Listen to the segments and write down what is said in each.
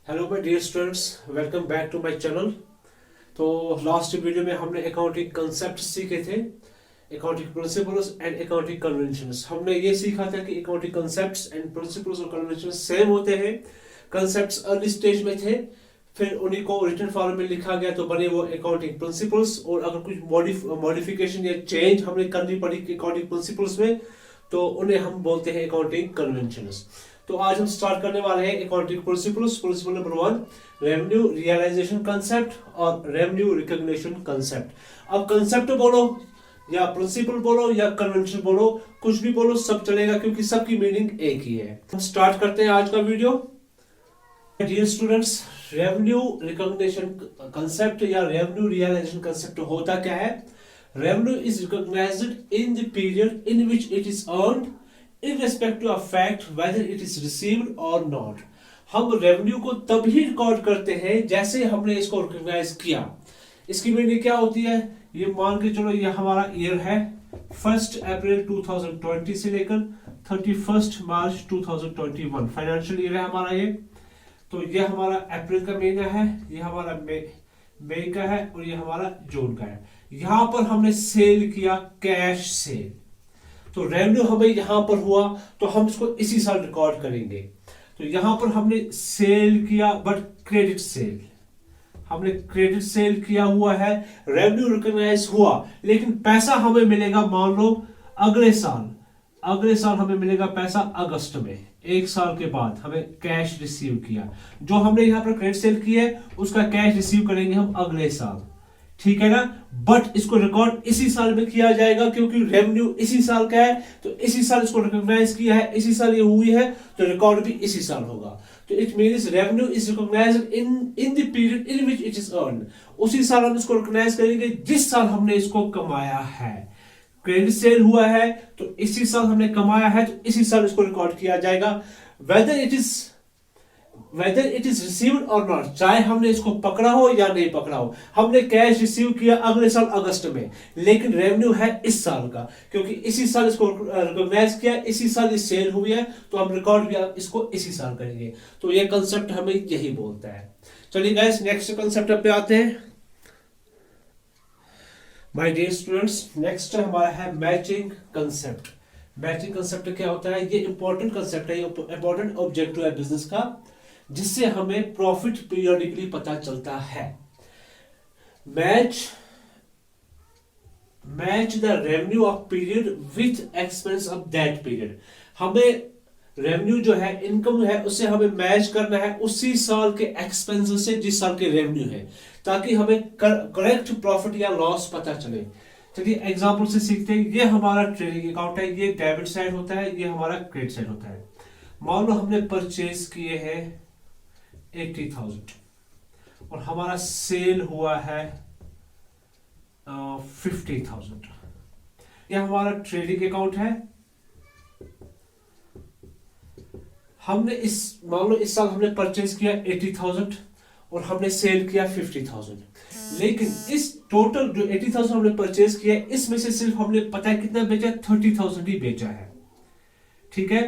Hello my dear students, welcome back to my channel. तो last video में हमने accounting concept सीखे थे, accounting principles and accounting conventions. हमने ये सीखा था कि अकाउंटिंग कंसेप्ट्स एंड प्रिंसिपल्स और कन्वेंशंस सेम होते हैं। कंसेप्ट्स अर्ली स्टेज में थे, फिर उन्हीं को रिटन फॉर्म में लिखा गया तो बने वो अकाउंटिंग प्रिंसिपल्स। और अगर कुछ मॉडिफिकेशन या चेंज हमने करनी पड़ी अकाउंटिंग प्रिंसिपल्स में तो उन्हें हम बोलते हैं अकाउंटिंग कन्वेंशंस। तो आज हम स्टार्ट करने वाले हैं accounting principles. Principle number 1, revenue realisation concept और रेवेन्यू रिकॉग्निशन कंसेप्ट। अब कंसेप्ट बोलो या प्रिंसिपल बोलो या कन्वेंशन बोलो, कुछ भी बोलो सब चलेगा क्योंकि सबकी मीनिंग एक ही है। हम स्टार्ट करते हैं आज का video. Dear students, revenue recognition concept या रेवेन्यू रियलाइजेशन कंसेप्ट होता क्या है? Revenue is recognised in the period in which it is earned irrespective of fact whether it is received or not। हम रेवेन्यू को तभी रिकॉर्ड करते हैं जैसे हमने इसको रिकॉग्नाइज किया। इसकी मीनिंग क्या होती है? ये मान के चलो, ये हमारा ईयर है 1 अप्रैल 2020 से लेकर 31 मार्च 2021 फाइनेंशियल ईयर है हमारा ये। तो ये हमारा अप्रैल का महीना है, ये हमारा मई का है और ये हमारा जून का है। यहां पर हमने सेल किया कैश सेल, तो रेवेन्यू हमें यहां पर हुआ तो हम इसको इसी साल रिकॉर्ड करेंगे। तो यहां पर हमने सेल किया बट क्रेडिट सेल, हमने क्रेडिट सेल किया हुआ है, रेवेन्यू रिकॉग्नाइज हुआ, लेकिन पैसा हमें मिलेगा मान लो अगले साल हमें मिलेगा पैसा अगस्त में, एक साल के बाद हमें कैश रिसीव किया। जो हमने यहां पर क्रेडिट सेल किया है उसका कैश रिसीव करेंगे हम अगले साल, ठीक है ना। बट इसको रिकॉर्ड इसी साल में किया जाएगा क्योंकि रेवेन्यू इसी साल का है, तो इसी साल इसको रिकॉग्नाइज किया है, इसी साल ये हुई है तो रिकॉर्ड भी इसी साल होगा। तो it means revenue is recognised in the period in which it is earned. उसी साल हम इसको रिकॉग्नाइज करेंगे जिस साल हमने इसको कमाया है। क्रेडिट सेल हुआ है तो इसी साल हमने कमाया है तो इसी साल इसको रिकॉर्ड किया जाएगा, वेदर इट इज रिसीव्ड और नॉट, चाहे हमने इसको पकड़ा हो या नहीं पकड़ा हो। हमने कैश रिसीव किया अगले साल अगस्त में, लेकिन रेवेन्यू है इस साल का क्योंकि इसी साल इसको रिकॉग्नाइज किया, इसी साल ये सेल हुई है तो हम रिकॉर्ड भी इसको इसी साल करेंगे। तो ये कंसेप्ट हमें यही बोलता है। चलिए गाइस, नेक्स्ट कंसेप्ट पे आते हैं। माय डियर स्टूडेंट्स, नेक्स्ट हमारा है मैचिंग कंसेप्ट। मैचिंग कंसेप्ट क्या होता है? ये इंपॉर्टेंट कंसेप्ट है, ये इंपॉर्टेंट ऑब्जेक्टिव है बिजनेस का, जिससे हमें प्रॉफिट पीरियडिकली पता चलता है। Match the revenue of period with expense of that period. हमें रेवेन्यू जो है, इनकम है, उससे हमें मैच करना है उसी साल के एक्सपेंसेस से जिस साल के रेवेन्यू है, ताकि हमें करेक्ट प्रॉफिट या लॉस पता चले। चलिए एग्जांपल से सीखते हैं। ये हमारा ट्रेडिंग अकाउंट है, ये डेबिट साइड होता है, ये हमारा क्रेडिट साइड होता है। मान लो हमने परचेज किए हैं 80,000 और हमारा सेल हुआ है 50,000। यह हमारा ट्रेडिंग अकाउंट है। हमने मान लो इस साल हमने परचेज किया 80,000 और हमने सेल किया 50,000, लेकिन इस टोटल जो 80,000 हमने परचेज किया इसमें से सिर्फ हमने पता है कितना बेचा, 30,000 ही बेचा है, ठीक है।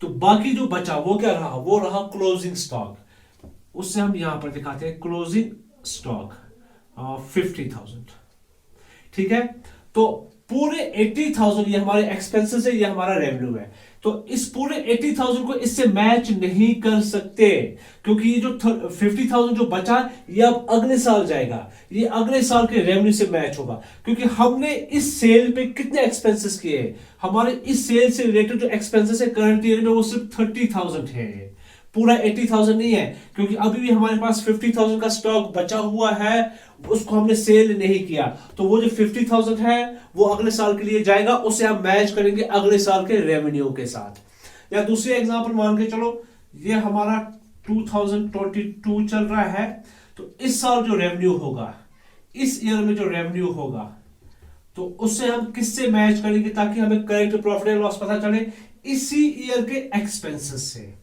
तो बाकी जो बचा वो क्या रहा? वो रहा क्लोजिंग स्टॉक। उससे हम यहां पर दिखाते हैं क्लोजिंग स्टॉक 50,000, ठीक है। तो पूरे 80,000 ये हमारे एक्सपेंसेस है, ये हमारा रेवेन्यू है। तो इस पूरे 80,000 को इससे मैच नहीं कर सकते क्योंकि ये जो 50,000 जो बचा ये अब अगले साल जाएगा, ये अगले साल के रेवेन्यू से मैच होगा क्योंकि हमने इस सेल पे कितने एक्सपेंसेस किए। हमारे इस सेल से रिलेटेड जो एक्सपेंसेस है करंट ईयर में वो सिर्फ 30,000 है, पूरा 80,000 नहीं है, क्योंकि अभी भी हमारे पास 50,000 का स्टॉक बचा हुआ है, उसको हमने सेल नहीं किया। तो वो जो 50,000 है वो अगले साल के लिए जाएगा, उसे हम मैच करेंगे अगले साल के रेवेन्यू के साथ। या दूसरी एग्जांपल मान के चलो, ये हमारा 2022 चल रहा है, तो इस साल जो रेवेन्यू होगा, इस ईयर में जो रेवेन्यू होगा, तो उससे हम किससे मैच करेंगे ताकि हमें करेक्ट प्रॉफिट एंड लॉस पता चले? इसी ईयर के एक्सपेंसेस से।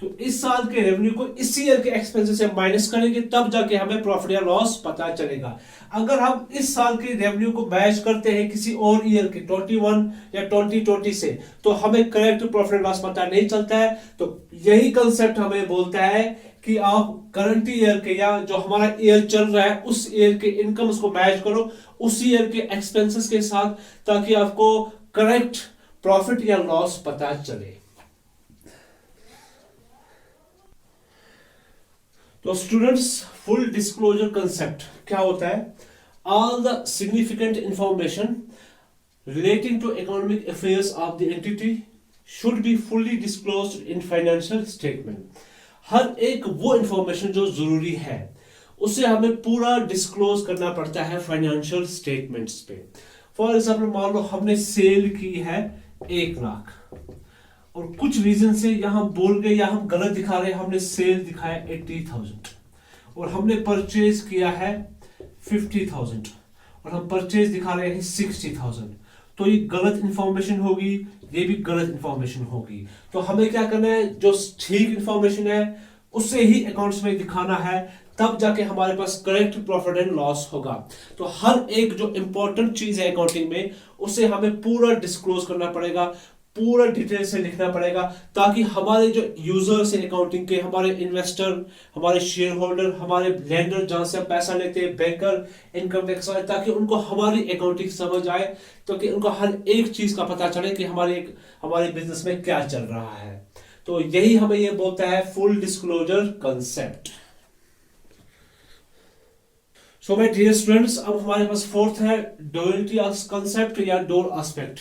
तो इस साल के रेवेन्यू को इस ईयर के एक्सपेंसेस से माइनस करेंगे, तब जाके हमें प्रॉफिट या लॉस पता चलेगा। अगर हम इस साल के रेवेन्यू को मैच करते हैं किसी और ईयर के 21 या 2020 से, तो हमें करेक्ट प्रॉफिट लॉस पता नहीं चलता है। तो यही कंसेप्ट हमें बोलता है कि आप करंट ईयर के या जो हमारा ईयर चल रहा है उस ईयर के इनकम्स को मैच करो उस ईयर के एक्सपेंसेस के साथ, ताकि आपको करेक्ट प्रॉफिट या लॉस पता चले। तो स्टूडेंट्स, फुल डिस्क्लोजर कंसेप्ट क्या होता है? All the significant information relating to economic affairs of the entity should be fully disclosed in financial statement. हर एक वो इंफॉर्मेशन जो जरूरी है उसे हमें पूरा डिस्क्लोज करना पड़ता है फाइनेंशियल स्टेटमेंट्स पे। फॉर एग्जाम्पल, मान लो हमने सेल की है 1 लाख और कुछ रीजन से यहां बोल गए या हम गलत दिखा रहे हैं, हमने सेल दिखाया 80,000 और हमने परचेज किया है 50,000 और हम परचेज दिखा रहे हैं 60,000। तो ये गलत इंफॉर्मेशन होगी, ये भी गलत इंफॉर्मेशन होगी। तो हमें क्या करना है, जो ठीक इंफॉर्मेशन है उसे ही अकाउंट्स में दिखाना है, तब जाके हमारे पास करेक्ट प्रॉफिट एंड लॉस होगा। तो हर एक जो इंपॉर्टेंट चीज है अकाउंटिंग में उसे हमें पूरा डिस्क्लोज करना पड़ेगा, पूरा डिटेल से लिखना पड़ेगा, ताकि हमारे जो यूजर्स हैं अकाउंटिंग के, हमारे इन्वेस्टर, हमारे शेयर होल्डर, हमारे लेंडर जहां से पैसा लेते हैं, बैंकर, इनकम टैक्स वाले, ताकि उनको हमारी अकाउंटिंग समझ आए, ताकि उनको हर एक चीज का पता चले कि हमारे बिजनेस में क्या चल रहा है। तो यही हमें ये बोलता है full disclosure concept. So my dear students, अब हमारे पास फोर्थ है डुअलिटी कंसेप्ट या dual aspect.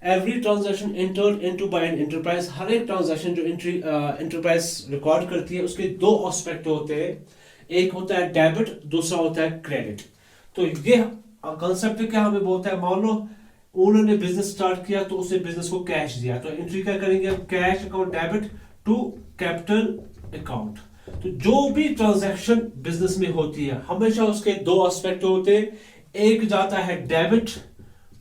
Every transaction entered into by an enterprise, हर एक ट्रांजैक्शन जो एंटरप्राइज रिकॉर्ड करती है उसके 2 एस्पेक्ट होते हैं, एक होता है डेबिट, दूसरा होता है क्रेडिट। तो ये कंसेप्ट क्या हमें बोलता है, मान लो ओनर ने बिजनेस स्टार्ट किया तो उसे बिजनेस को कैश दिया, तो एंट्री क्या करेंगे, cash account debit to capital account. तो जो भी ट्रांजैक्शन बिजनेस में होती है हमेशा उसके 2 एस्पेक्ट होते हैं, एक जाता है डेबिट,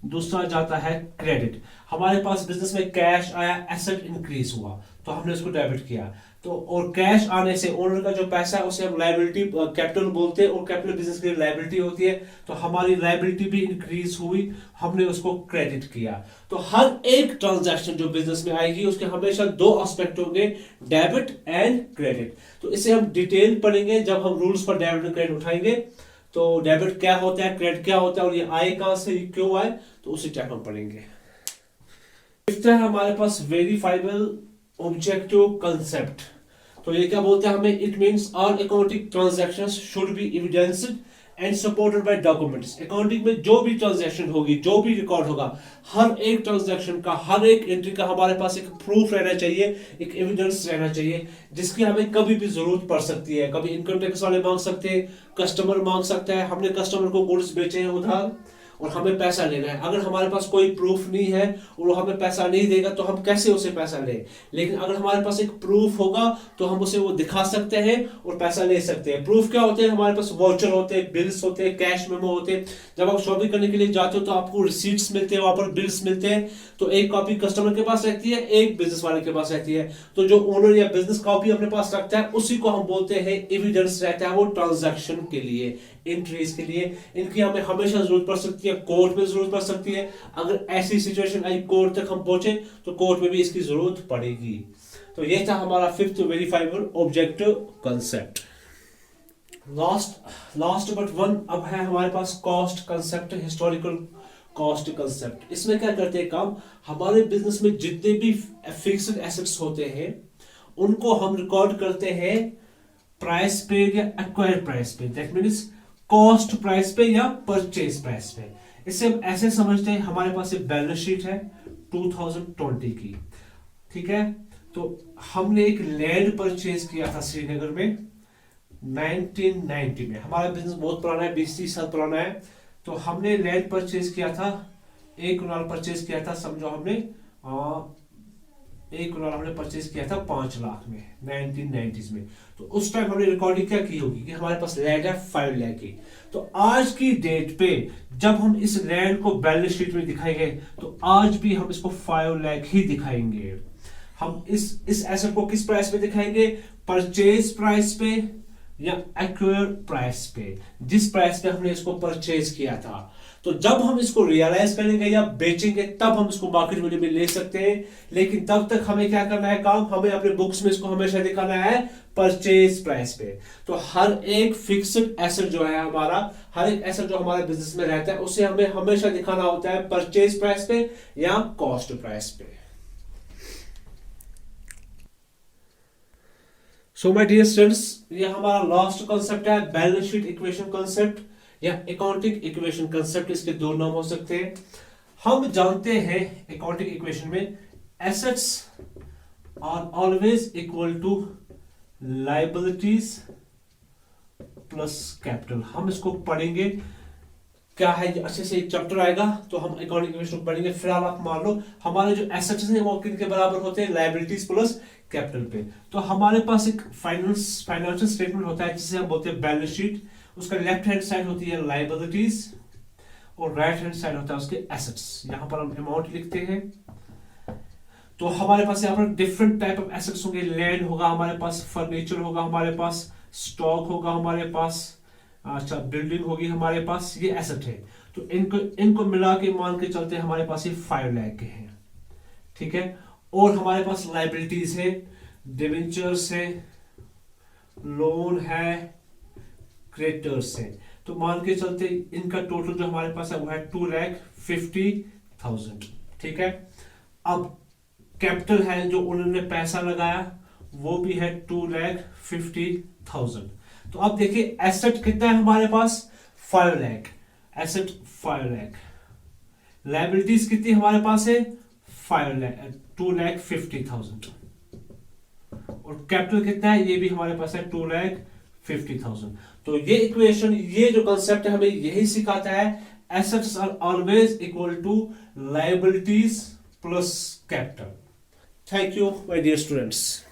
दूसरा जाता है क्रेडिट। हमारे पास बिजनेस में कैश आया, एसेट इंक्रीज हुआ तो हमने उसको डेबिट किया, तो और कैश आने से ओनर का जो पैसा है उसे हम लायबिलिटी कैपिटल बोलते हैं, और कैपिटल बिजनेस की लायबिलिटी होती है, तो हमारी लायबिलिटी भी इंक्रीज हुई, हमने उसको क्रेडिट किया। तो हर एक ट्रांजैक्शन जो बिजनेस में आएगी उसके हमेशा 2 एस्पेक्ट होंगे, डेबिट एंड क्रेडिट। तो इसे हम डिटेल पढ़ेंगे जब हम रूल्स पर डेबिट एंड क्रेडिट उठाएंगे। तो डेबिट क्या होता है, क्रेडिट क्या होता है और ये आए कहां से, क्यों आए, तो उसी टाइप हम पढ़ेंगे। फिफ्थ है हमारे पास वेरीफाइबल ऑब्जेक्टिव कंसेप्ट। तो ये क्या बोलते हैं हमें, it means all accounting transactions should be evidenced and supported by documents. Accounting में जो भी ट्रांजैक्शन होगी, जो भी रिकॉर्ड होगा, हर एक ट्रांजैक्शन का, हर एक एंट्री का हमारे पास एक प्रूफ रहना चाहिए, एक एविडेंस रहना चाहिए, जिसकी हमें कभी भी जरूरत पड़ सकती है। कभी इनकम टैक्स वाले मांग सकते हैं, कस्टमर मांग सकता है, हमने कस्टमर को गुड्स बेचे हैं उधार और हमें पैसा लेना है। अगर हमारे पास कोई प्रूफ नहीं है और वो हमें पैसा नहीं देगा तो हम कैसे उसे पैसा लें। लेकिन अगर हमारे पास एक प्रूफ होगा तो हम उसे वो दिखा सकते हैं और पैसा ले सकते हैं। प्रूफ क्या होते हैं, हमारे पास वाउचर होते हैं, बिल्स होते हैं, कैश मेमो होते हैं। जब आप शॉपिंग करने के लिए जाते हो तो आपको रिसीट्स मिलते हैं, वहां पर बिल्स मिलते हैं। तो एक कॉपी कस्टमर के पास रहती है, एक बिजनेस वाले के पास रहती है। तो जो ओनर या बिजनेस कॉपी अपने पास रखता है उसी को हम बोलते हैं एविडेंस रहता है, वो ट्रांजैक्शन के लिए, एंट्रीज के लिए। इनकी हमें हमेशा जरूरत पड़ सकती है, कोर्ट में जरूरत पड़ सकती है। अगर ऐसी सिचुएशन आई कोर्ट तक हम पहुंचे तो कोर्ट में भी इसकी जरूरत पड़ेगी। तो ये था हमारा fifth verifiable objective concept. Last but one अब है हमारे पास cost concept, historical cost concept. इसमें क्या करते हैं काम, हमारे बिजनेस में जितने भी फिक्स्ड एसेट्स होते हैं उनको हम रिकॉर्ड करते हैं प्राइस पे या एक्वायर प्राइस पे, दैट मींस कॉस्ट प्राइस पे या परचेज प्राइस पे। इसे हम ऐसे समझते हैं, हमारे पास एक बैलेंस शीट है 2020 की, ठीक है। तो हमने एक लैंड परचेज किया था श्रीनगर में 1990 में। हमारा बिजनेस बहुत पुराना है, 20-30 साल पुराना है। तो हमने लैंड परचेज किया था, 1 कनाल परचेज किया था, समझो हमने 1 कनाल हमने परचेज किया था 5 लाख में 1990s में। तो उस टाइम हमने रिकॉर्डिंग क्या की होगी कि हमारे पास लैंड है 5 लाख की। तो आज की डेट पे जब हम इस लैंड को बैलेंस शीट में दिखाएंगे तो आज भी हम इसको 5 लाख ही दिखाएंगे। हम इस एसेट को किस प्राइस पे दिखाएंगे, परचेज प्राइस पे या एक्वायर प्राइस पे, जिस प्राइस पे हमने इसको परचेज किया था। तो जब हम इसको रियलाइज करेंगे या बेचेंगे तब हम इसको मार्केट वैल्यू में ले सकते हैं, लेकिन तब तक हमें क्या करना है काम, हमें अपने बुक्स में इसको हमेशा दिखाना है परचेज प्राइस पे। तो हर एक फिक्स्ड एसेट जो है हमारा, हर एक एसेट जो हमारे बिजनेस में रहता है उसे हमें हमेशा दिखाना होता है परचेज प्राइस पे या कॉस्ट प्राइस पे। सो माय डियर स्टूडेंट्स, ये हमारा लास्ट कॉन्सेप्ट है बैलेंस शीट इक्वेशन कॉन्सेप्ट या अकाउंटिंग इक्वेशन कॉन्सेप्ट, इसके दो नाम हो सकते हैं। हम जानते हैं अकाउंटिंग इक्वेशन में assets are always equal to liabilities plus capital. हम इसको पढ़ेंगे, क्या है अच्छे से एक चैप्टर आएगा तो हम अकाउंटिंग इक्वेशन को पढ़ेंगे। फिलहाल आप मान लो हमारे जो एसेट्स हैं वो किन के बराबर होते हैं, लायबिलिटीज प्लस कैपिटल पे। तो हमारे पास एक फाइनेंशियल स्टेटमेंट होता है जिसे हम बोलते हैं बैलेंस शीट। उसका लेफ्ट हैंड साइड होती है लायबिलिटीज और राइट हैंड साइड होता है उसके एसेट्स। यहां पर हम अमाउंट लिखते हैं। तो हमारे पास यहाँ पर डिफरेंट टाइप ऑफ एसेट्स होंगे। लैंड होगा हमारे पास, फर्नीचर होगा हमारे पास, स्टॉक होगा हमारे पास, अच्छा बिल्डिंग होगी हमारे पास, ये एसेट है। तो इनको मिला के मान के चलते हैं हमारे पास ये 5 लाख के हैं, ठीक है। और हमारे पास लायबिलिटीज है, डिवेंचर्स है, लोन है, क्रेडिटर्स है। तो मान के चलते इनका टोटल जो हमारे पास है वो है 2,50,000, ठीक है। अब कैपिटल है जो उन्होंने पैसा लगाया वो भी है 2,50,000। तो अब देखिए एसेट कितना है हमारे पास, 5 लाख, एसेट 5 लाख। लायबिलिटीज कितनी हमारे पास है, 2,50,000। और कैपिटल कितना है, ये भी हमारे पास है 2,50,000। तो ये इक्वेशन, ये जो कंसेप्ट है हमें यही सिखाता है, assets are always equal to liabilities plus capital. Thank you my dear students.